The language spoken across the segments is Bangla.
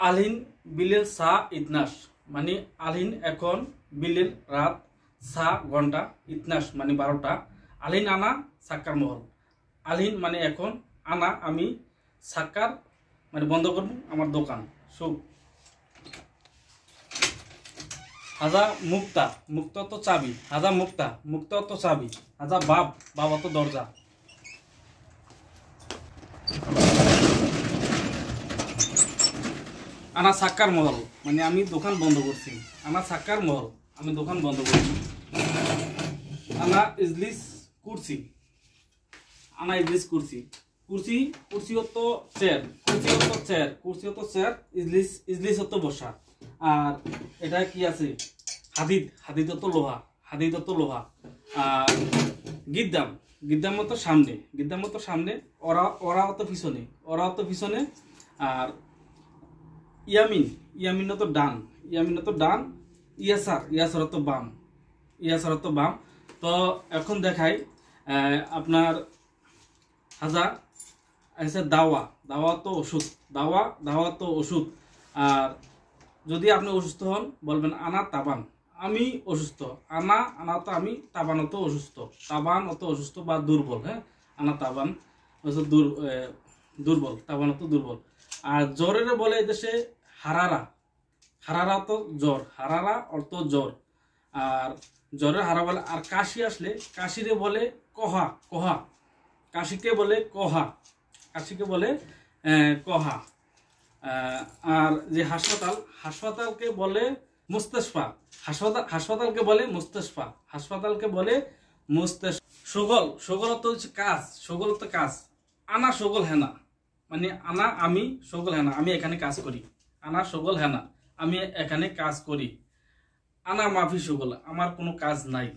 আলহিন বিলের সা ইতনাস মানে আলহিন এখন বিলের রাত সা ঘন্টা ইতনাস মানে 12টা। আলহিন আনা সাক্কার মহল। আলহিন মানে এখন, আনা আমি, সাক্কার মানে বন্ধ করব আমার দোকান। সব হাজা মুক্তা, মুক্তা তো চাবি। হাজা মুক্তা, মুক্তা তো চাবি। হাজা বাব, বাবা তো দরজা। আনা সাক্কার মহল মানে আমি দোকান বন্ধ করছি। আনা সাক্কার মহল, আমি দোকান বন্ধ করছি। আনা ইজলিস কুরসি, আনা ইজলিস কুরসি। কুরসি, কুরসি হতো চেয়ার, কুরসি হতো চেয়ার, কুরসি হতো চেয়ার, ইজলিস, ইজলিস হতো বসা। আর এটা কি আছে? হাদিদ, হাদিদ হতো লোহা, হাদিদ হতো লোহা। আর গিদ্দাম, গিদ্দাম হতো সামনে, গিদ্দাম হতো সামনে, ওরা ওরা হতো পিছনে, ওরা হতো পিছনে। আর ইয়ামিন, ইয়ামিন হতো ডান, ইয়ামিন হতো ডান। ইয়াসার, ইয়াসার হতো বাম, ইয়াসার হতো বাম। তো এখন দেখাই আপনার হাজা আছে দাওয়া, দাওয়া তো ওষুধ, দাওয়া, দাওয়া তো ওষুধ। আর যদি আপনি অসুস্থ হন বলবেন আনা তাবান, আমি অসুস্থ। আনা, আনা তো আমি, তাবান তো অসুস্থ, তাবান অত অসুস্থ বা দুর্বল। হ্যাঁ, আনা তাবান দুর্বল, তাবান তো দুর্বল। আর জ্বরের বলে এদেশে হারারা, হারারা তো জ্বর, হারারা অর্থ জ্বর। আর জ্বরের হারা বলে। আর কাশি আসলে কাশিরে বলে কহা, কহা, কাশিকে বলে কহা, কাশিকে বলে কহা। আর যে হাসপাতাল, হাসপাতালকে বলে মুস্তাশফা, হাসপাতাল, হাসপাতালকে বলে মুস্তাশফা, হাসপাতালকে বলে মুস্তাশফা। সগল, সগল তো হচ্ছে কাজ, সগল তো কাজ। আনা সগল হেনা মানে আনা আমি, সগল হেনা আমি এখানে কাজ করি। আনা সগল হেনা আমি এখানে কাজ করি। আনা মাফি সগল আমার কোনো কাজ নাই,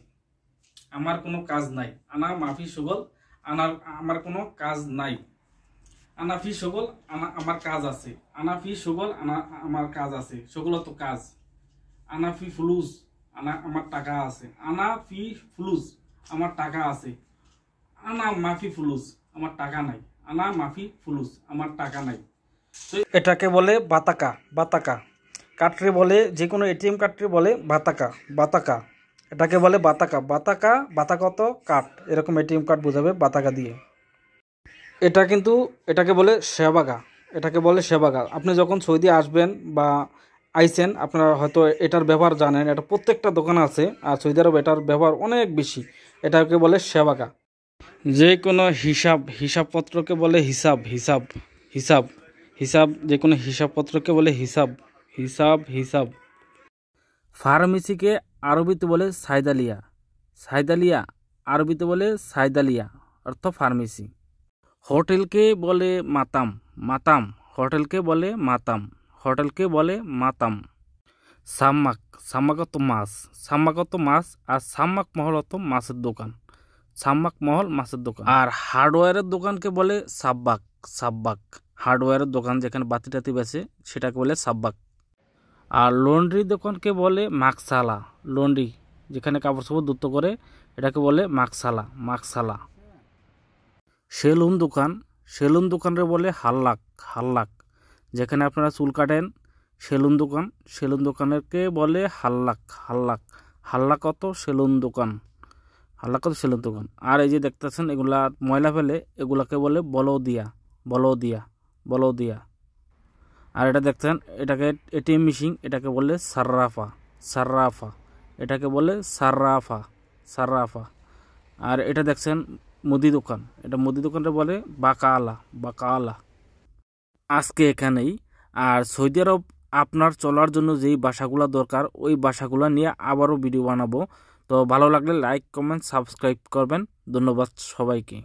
আমার কোনো কাজ নাই। আনা মাফি সগল আনার, আমার কোনো কাজ নাই। আনা ফি সগল আনা আমার কাজ আছে, আনা ফি সগল আনা আমার কাজ আছে। সগল তো কাজ। আনা ফি ফুলুস আনা আমার টাকা আছে, আনা ফি ফুলুস আমার টাকা আছে। আনা মাফি ফুলুস আমার টাকা নাই, আনা মাফি ফুলুস আমার টাকা নাই। তো এটাকে বলে বাতাকা, বাতাকা। কাটরে বলে যে কোনো এটিএম কাটরে বলে বাতাকা, বাতাকা। এটাকে বলে বাতাকা, বাতাকা, বাতাকা তো কাট, এরকম এটিএম কার্ড বোঝাবে বাতাকা দিয়ে। এটা কিন্তু এটাকে বলে সেবাগা, এটাকে বলে সেবাগা। আপনি যখন সৌদি আসবেন বা আইসেন আপনারা হয়তো এটার ব্যবহার জানেন, এটা প্রত্যেকটা দোকানে আছে। আর সৌদি আরব এটার ব্যবহার অনেক বেশি। এটাকে বলে সেবাগা। যে কোনো হিসাব, হিসাবপত্রকে বলে হিসাব, হিসাব, হিসাব, হিসাব। যে কোনো হিসাবপত্রকে বলে হিসাব, হিসাব, হিসাব। ফার্মেসিকে আরবিতে বলে সাইদালিয়া, সাইদালিয়া আরবিতে বলে সাইদালিয়া অর্থ ফার্মেসি। হোটেলকে বলে মাতাম, মাতাম, হোটেলকে বলে মাতাম, হোটেলকে বলে মাতাম। সাম্মাক, সাম্মাক তো মাছ, সাম্মাক তো মাছ। আর সাম্মাক মহল তো মাছের দোকান, সাম্মাক মহল মাছের দোকান। আর হার্ডওয়্যারের দোকানকে বলে সাব্বাক, সাব্বাক। হার্ডওয়্যারের দোকান যেখানে বাতি টাতি বেচে সেটাকে বলে সাব্বাক। আর লন্ড্রি দোকানকে বলে মাকসালা, লন্ড্রি যেখানে কাপড় চোপড় ধুতো করে এটাকে বলে মাকসালা, মাকসালা। সেলুন দোকান, সেলুন দোকানরে বলে হাল্লাক, হাল্লাক। যেখানে আপনারা চুল কাটেন সেলুন দোকান, সেলুন দোকানেরকে বলে হাল্লাক, হাল্লাক। হাল্লাক অত সেলুন দোকান, হাল্লাক অত সেলুন দোকান। আর এই যে দেখতেছেন এগুলা ময়লা ফেলে, এগুলাকে বলে বলদিয়া, বলদিয়া, বলদিয়া। আর এটা দেখছেন এটাকে এটিএম মেশিন, এটাকে বলে সার্রাফা, সার্রাফা, এটাকে বলে সার্রাফা, সার্রাফা। আর এটা দেখছেন মুদি দোকান, এটা মুদি দোকানটা বলে বাকালা, বাকালা। আজকে এখানেই। আর সৌদি আরব আপনার চলার জন্য যেই ভাষাগুলো দরকার ওই ভাষাগুলো নিয়ে আবারও ভিডিও বানাবো। তো ভালো লাগলে লাইক, কমেন্ট, সাবস্ক্রাইব করবেন। ধন্যবাদ সবাইকে।